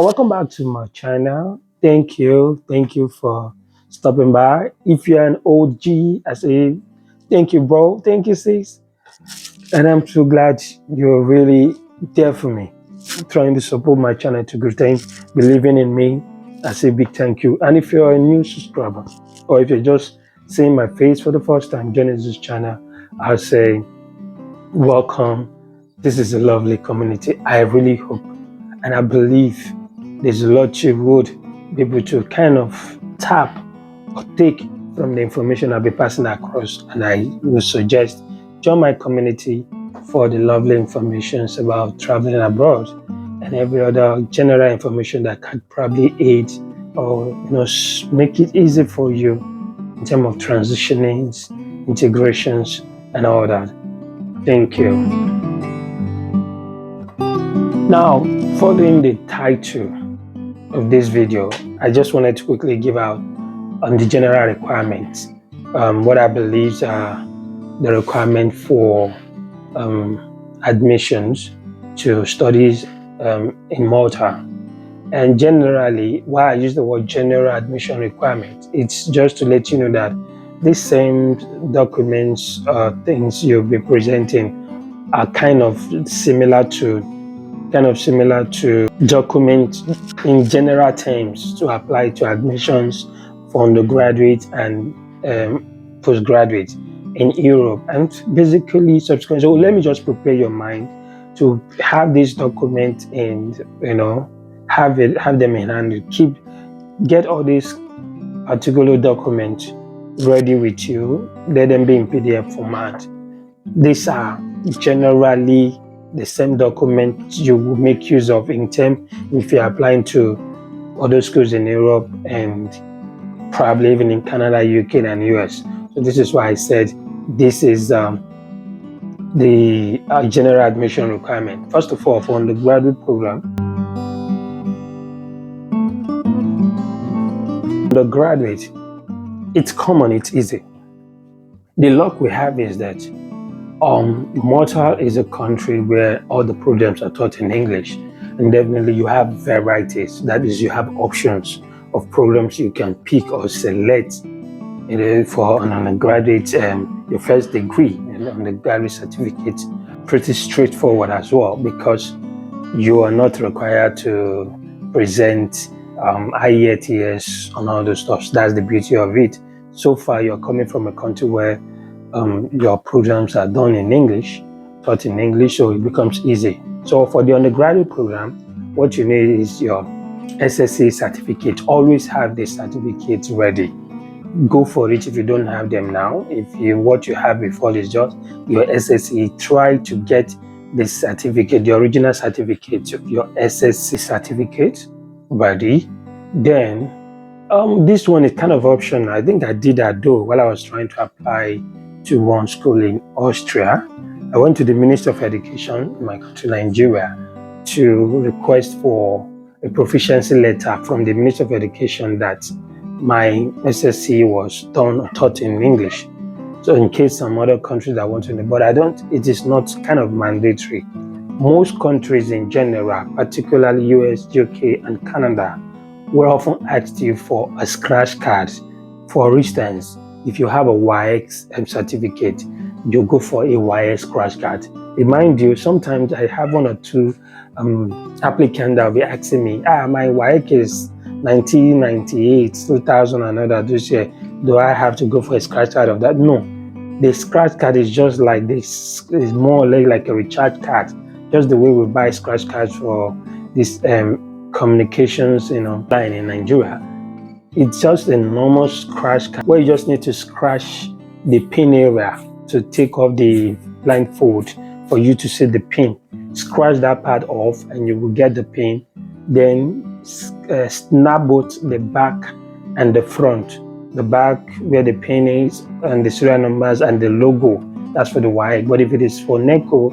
Welcome back to my channel. Thank you for stopping by. If you're an OG, I say thank you, bro. Thank you, sis. And I'm so glad you're really there for me, trying to support my channel to grow, believing in me. I say big thank you. And if you're a new subscriber, or if you're just seeing my face for the first time, joining this channel, I'll say welcome. This is a lovely community. I really hope and I believe there's a lot you would be able to kind of tap or take from the information I'll be passing across. And I will suggest join my community for the lovely information about traveling abroad and every other general information that could probably aid or make it easy for you in terms of transitionings, integrations, and all that. Thank you. Now, following the title of this video, I just wanted to quickly give out on the general requirements, what I believe are the requirement for admissions to studies in Malta. And generally, why I use the word general admission requirement, it's just to let you know that these same documents, things you'll be presenting are kind of similar to documents in general terms to apply to admissions for undergraduate and postgraduate in Europe, and basically subsequent. So let me just prepare your mind to have this document and have them in hand. Get all these particular documents ready with you. Let them be in PDF format. These are generally the same document you will make use of in term if you're applying to other schools in Europe and probably even in Canada, UK, and US. So this is why I said this is the general admission requirement. First of all, for undergraduate program, undergraduate, it's common, it's easy. The luck we have is that Malta is a country where all the programs are taught in English, and definitely you have varieties. That is, you have options of programs you can pick or select for an undergraduate, your first degree and undergraduate certificate. Pretty straightforward as well, because you are not required to present IELTS and all those stuff. That's the beauty of it. So far, you're coming from a country where your programs are done in English, taught in English, so it becomes easy. So for the undergraduate program, what you need is your SSC certificate. Always have the certificates ready. Go for it if you don't have them now. What you have before is just your SSC, try to get the certificate, the original certificate, your SSC certificate ready. Then this one is kind of optional. I think I did that though while I was trying to apply to one school in Austria. I went to the Ministry of Education in my country, Nigeria, to request for a proficiency letter from the Ministry of Education that my SSC was taught in English. So in case some other countries that want to know, but it is not kind of mandatory. Most countries in general, particularly US, UK, and Canada, will often ask you for a scratch card. For instance, if you have a WAEC certificate, you go for a WAEC scratch card. Remind you, sometimes I have one or two applicants that will be asking me, my WAEC is 1998, 2000 and other this year. Do I have to go for a scratch card of that? No. The scratch card is just like this, is more or less like a recharge card, just the way we buy scratch cards for this communications, line in Nigeria. It's just a normal scratch card where you just need to scratch the pin area to take off the blindfold for you to see the pin. Scratch that part off and you will get the pin. Then snap both the back and the front. The back where the pin is and the serial numbers and the logo. That's for the white. But if it is for NECO,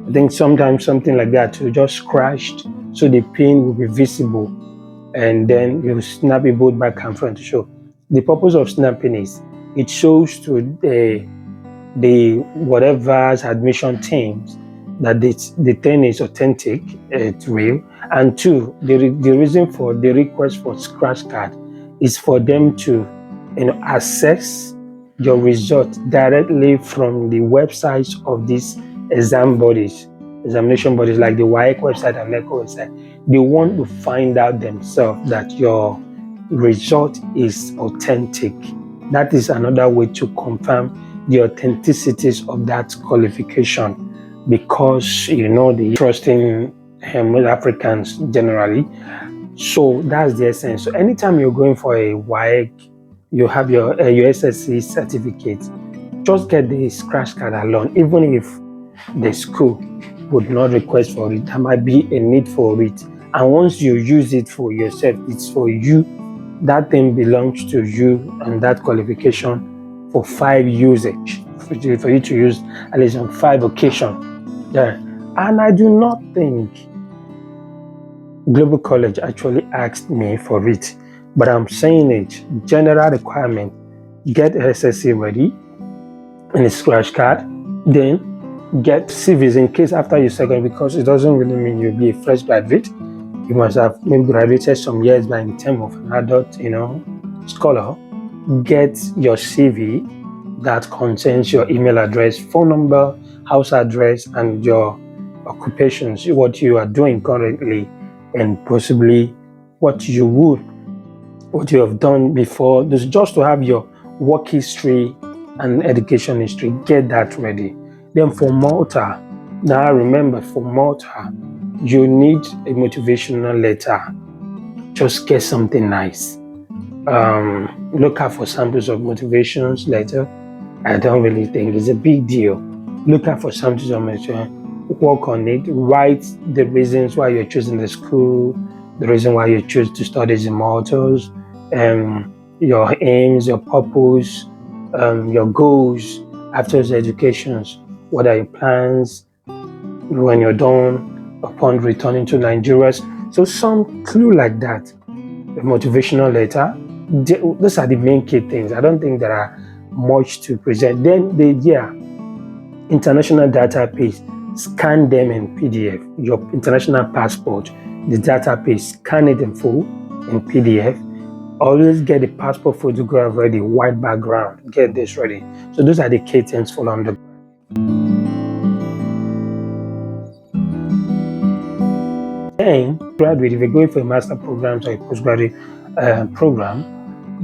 I think sometimes something like that to just scratched so the pin will be visible, and then you snap it both back and front to show. The purpose of snapping is it shows to the whatever's admission teams that the thing is authentic, it's real, And two, the reason for the request for scratch card is for them to, access your results directly from the websites of these examination bodies like the WAEC website and NECO website. They want to find out themselves that your result is authentic. That is another way to confirm the authenticities of that qualification, because the trusting Africans generally. So that's the essence. So anytime you're going for a WAEC, you have your SSC certificate, just get the scratch card alone. Even if the school would not request for it, there might be a need for it. And once you use it for yourself, it's for you. That thing belongs to you and that qualification for 5 usage, for you to use at least on 5 occasions. Yeah. And I do not think Global College actually asked me for it, but I'm saying it, general requirement, get SSC ready and a scratch card, then get CVs in case after your second, because it doesn't really mean you'll be a fresh graduate. You must have maybe graduated some years by in terms of an adult, scholar. Get your CV that contains your email address, phone number, house address, and your occupations, what you are doing currently, and possibly what you have done before. This just to have your work history and education history. Get that ready. Then for Malta, now remember, for Malta, you need a motivational letter. Just get something nice. Look out for samples of motivations letter. I don't really think it's a big deal. Look out for samples of motivation. Work on it. Write the reasons why you're choosing the school, the reason why you choose to study in Malta, your aims, your purpose, your goals after the educations. What are your plans when you're done upon returning to Nigeria? So some clue like that. A motivational letter. Those are the main key things. I don't think there are much to present. Then the international database, scan them in PDF. Your international passport, the database, scan it in full in PDF. Always get the passport photograph ready, white background. Get this ready. So those are the key things for undergraduate. Then graduate, if you're going for a master program or a postgraduate program,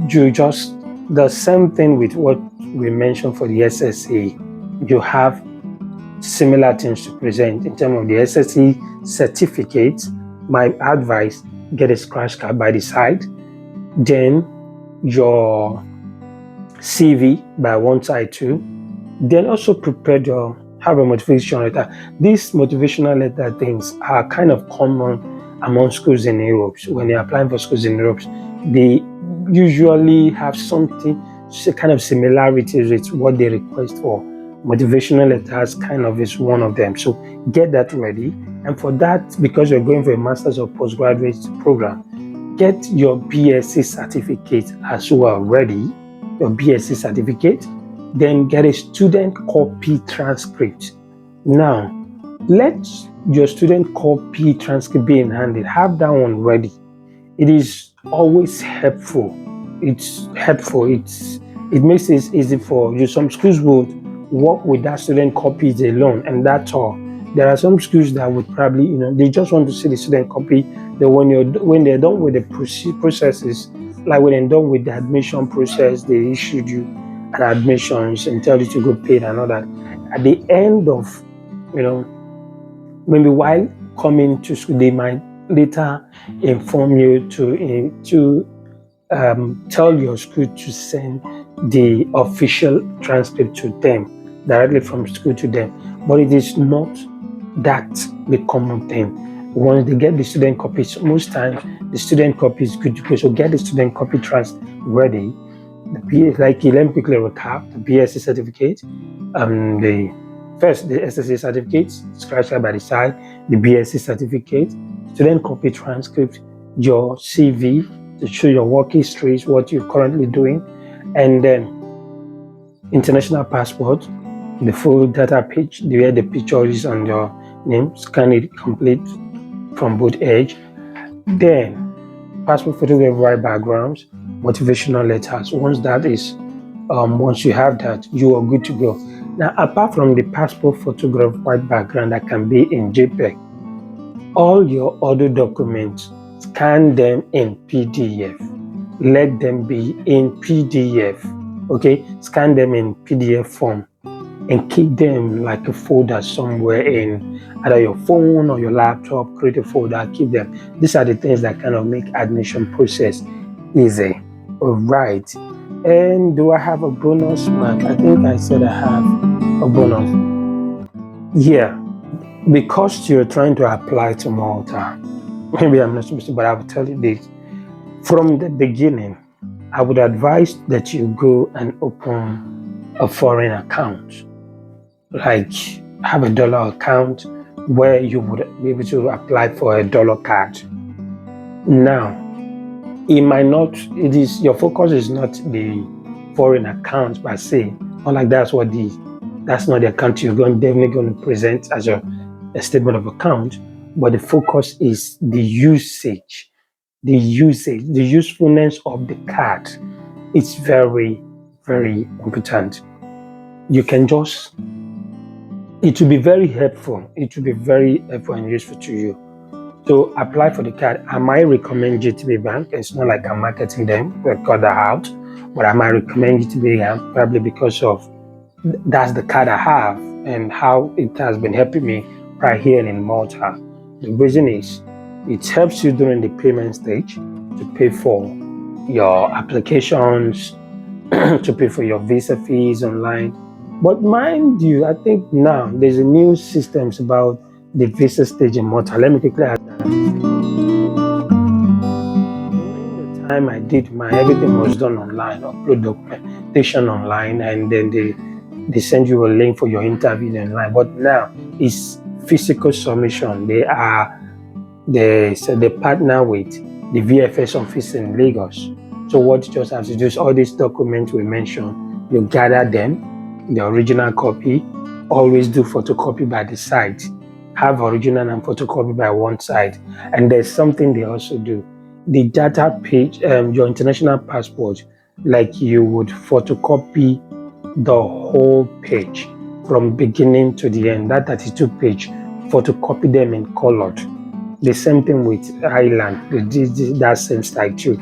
you just the same thing with what we mentioned for the SSA. You have similar things to present in terms of the SSC certificate. My advice: get a scratch card by the side, then your CV by one side too. Then also have a motivation letter. These motivational letter things are kind of common among schools in Europe. So when they're applying for schools in Europe, they usually have something, kind of similarities with what they request for. Motivational letters kind of is one of them. So get that ready. And for that, because you're going for a master's or postgraduate program, get your BSc certificate as well ready. Your BSc certificate. Then get a student copy transcript. Now, let your student copy transcript be in hand. Have that one ready. It is always helpful. It's helpful. It makes it easy for you. Some schools would work with that student copies alone, and that's all. There are some schools that would probably, they just want to see the student copy. Then when they're done with the processes, like when they're done with the admission process, they issued you an admissions and tell you to go pay and all that. At the end of, maybe while coming to school, they might later inform you to tell your school to send the official transcript to them, directly from school to them. But it is not that the common thing. Once they get the student copies, most times the student copy is good to go. So get the student copy transcript ready. Let me quickly recap: the BSc certificate, the SSC certificate, scratch that by the side, the BSc certificate, student copy transcript, your CV to show your work history, what you're currently doing, and then international passport, the full data page, where the picture is on your name, scan it complete, from both age. Then passport photograph, white backgrounds, motivational letters. Once you have that, you are good to go. Now, apart from the passport photograph white background that can be in JPEG, all your other documents, scan them in PDF. Let them be in PDF. Okay, scan them in PDF form and keep them like a folder somewhere in either your phone or your laptop. Create a folder, keep them. These are the things that kind of make admission process easy. All right. And do I have a bonus mark? I think I said I have a bonus. Yeah, because you're trying to apply to Malta. Maybe I'm not supposed to, but I will tell you this. From the beginning, I would advise that you go and open a foreign account. Like have a dollar account where you would be able to apply for a dollar card. Now, your focus is not the foreign account per se. Not like that's not the account you're definitely going to present as a statement of account, but the focus is the usefulness of the card. It's very, very important. It will be very helpful. It will be very helpful and useful to you. So apply for the card. I might recommend GTB Bank. It's not like I'm marketing them, they cut that out, but I might recommend GTB Bank probably because of that's the card I have and how it has been helping me right here in Malta. The reason is it helps you during the payment stage to pay for your applications, to pay for your visa fees online. But mind you, I think now there's a new systems about the visa stage in Malta. Let me quickly add that. During the time I did everything was done online, upload documentation online, and then they send you a link for your interview online. But now it's physical submission. They partner with the VFS office in Lagos. So what you just have to do is all these documents we mentioned, you gather them, the original copy, always do photocopy by the side. Have original and photocopy by one side. And there's something they also do. The data page, your international passport, like you would photocopy the whole page from beginning to the end, that 32 page, photocopy them in colored. The same thing with Ireland, that same style too.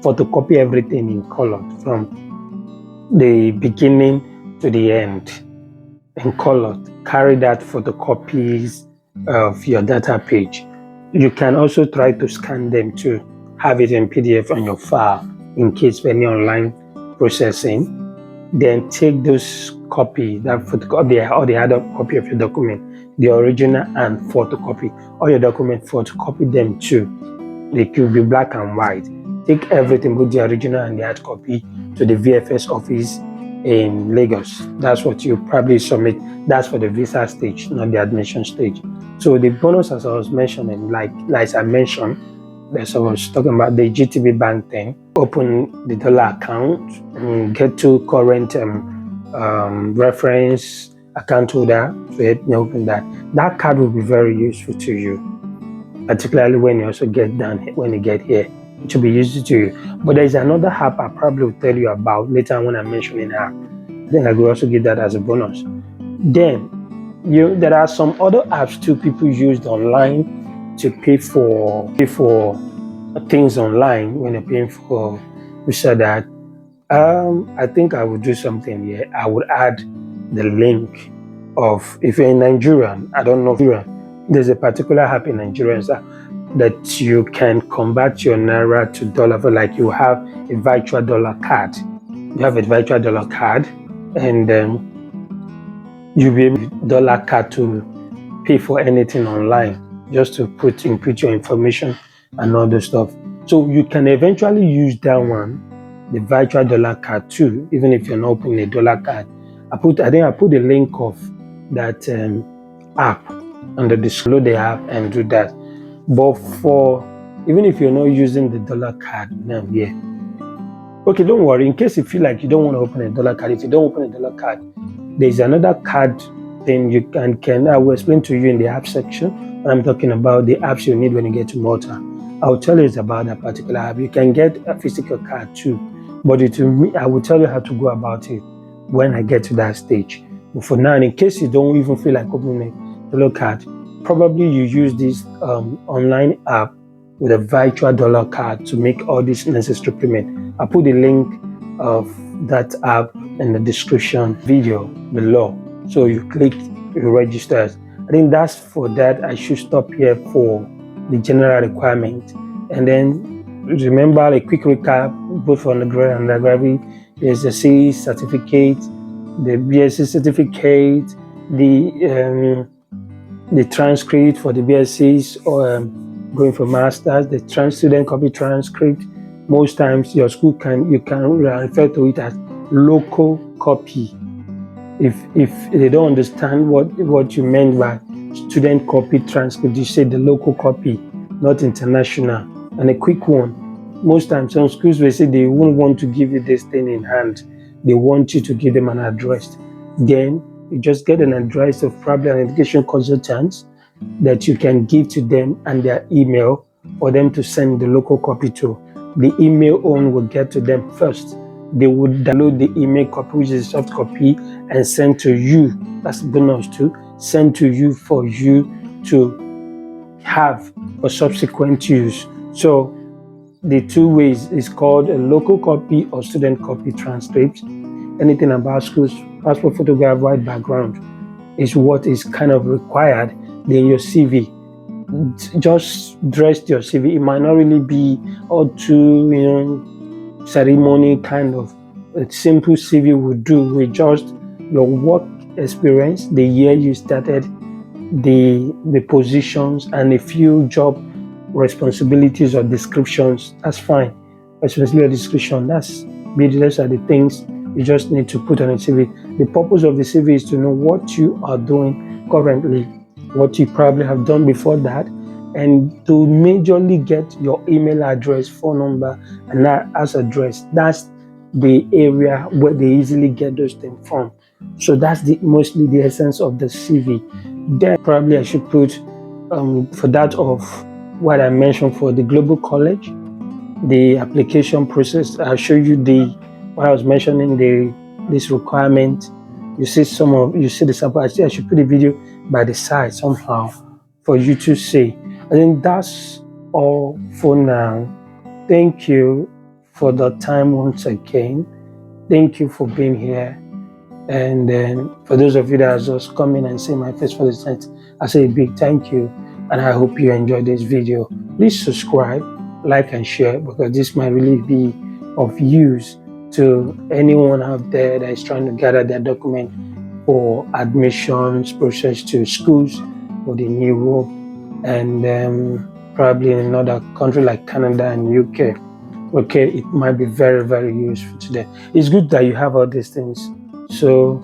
Photocopy everything in color from the beginning to the end in color. Carry that photocopies of your data page. You can also try to scan them to have it in PDF on your file in case of any online processing. Then take those copy, that photocopy or the other copy of your document, the original and photocopy. All your document, photocopy them too. They could be black and white. Take everything, both the original and the hard copy, to the VFS office in Lagos. That's what you probably submit. That's for the visa stage, not the admission stage. So the bonus, as I was mentioning, like I mentioned, as I was talking about the GTB Bank thing, open the dollar account, and get to current reference account holder to help me open that. That card will be very useful to you, particularly when you also when you get here. It will be useful to you. But there's another app I probably will tell you about later when I'm mentioning app. I think I will also give that as a bonus. Then there are some other apps too people used online to pay for things online when you're paying for that. I think I would do something here. I would add the link of, if you're in Nigeria, I don't know, there's a particular app in Nigeria that you can convert your naira to dollar. For like you have a virtual dollar card. You have a virtual dollar card, and you'll be able to use dollar card to pay for anything online, just to input your information and all the stuff. So you can eventually use that one, the virtual dollar card too, even if you're not opening a dollar card. I put the link of that app under the download the app and do that. But even if you're not using the dollar card now, yeah. Okay, don't worry. In case you feel like you don't want to open a dollar card, if you don't open a dollar card, there's another card thing you can I will explain to you in the app section when I'm talking about the apps you need when you get to Malta. I'll tell you about that particular app. You can get a physical card too, but I will tell you how to go about it when I get to that stage. But for now, in case you don't even feel like opening a yellow card, probably you use this online app with a virtual dollar card to make all this necessary payment. I'll put the link of that app in the description video below. So you click, you register. I think that's for that. I should stop here for the general requirement. And then remember a quick recap, both for undergraduate and undergraduate. There's the C certificate, the BSc certificate, the transcript for the BScs or going for masters, the student copy transcript. Most times your school can refer to it as local copy. If they don't understand what you meant by student copy transcript, you say the local copy, not international. And a quick one, most times some schools will say they won't want to give you this thing in hand. They want you to give them an address. Then you just get an address of probably an education consultant that you can give to them and their email for them to send the local copy to. The email own will get to them first. They would download the email copy, which is a soft copy, and send to you. That's bonus too. Send to you for you to have for subsequent use. So the two ways is called a local copy or student copy transcript. Anything about schools, passport photograph, white background is what is kind of required. Then your CV, just dress your CV. It might not really be all too, ceremony kind of. A simple CV would do with just your work experience, the year you started, the positions, and a few job responsibilities or descriptions. That's fine. Responsibility or description, those are the things you just need to put on a CV. The purpose of the CV is to know what you are doing currently, what you probably have done before that, and to majorly get your email address, phone number, and that as address. That's the area where they easily get those things from. So that's mostly the essence of the CV. Then probably I should put for that of what I mentioned for the global college, the application process. I'll show you what I was mentioning, this requirement. You see the sample. I should put a video by the side somehow for you to see. I think that's all for now. Thank you for the time once again. Thank you for being here. And then for those of you that are just coming and seeing my face for the time, I say a big thank you. And I hope you enjoyed this video. Please subscribe, like, and share, because this might really be of use to anyone out there that is trying to gather their document for admissions process to schools for the new Europe and probably in another country like Canada and UK. Okay, it might be very, very useful today. It's good that you have all these things. So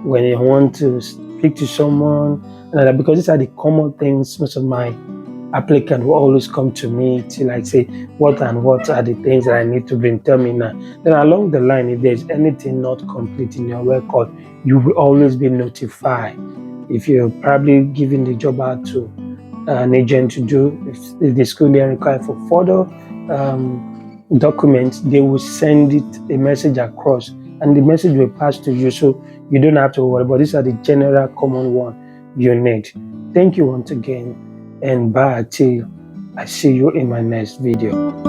when you want to speak to someone, because these are the common things, most of my applicants will always come to me to like say, what are the things that I need to bring? Tell me now. Then along the line, if there's anything not complete in your record, you will always be notified. If you're probably giving the job out to an agent to do, if the school they require for further documents, they will send a message across, and the message will pass to you, so you don't have to worry. But these are the general common one you need. Thank you once again, and bye till I see you in my next video.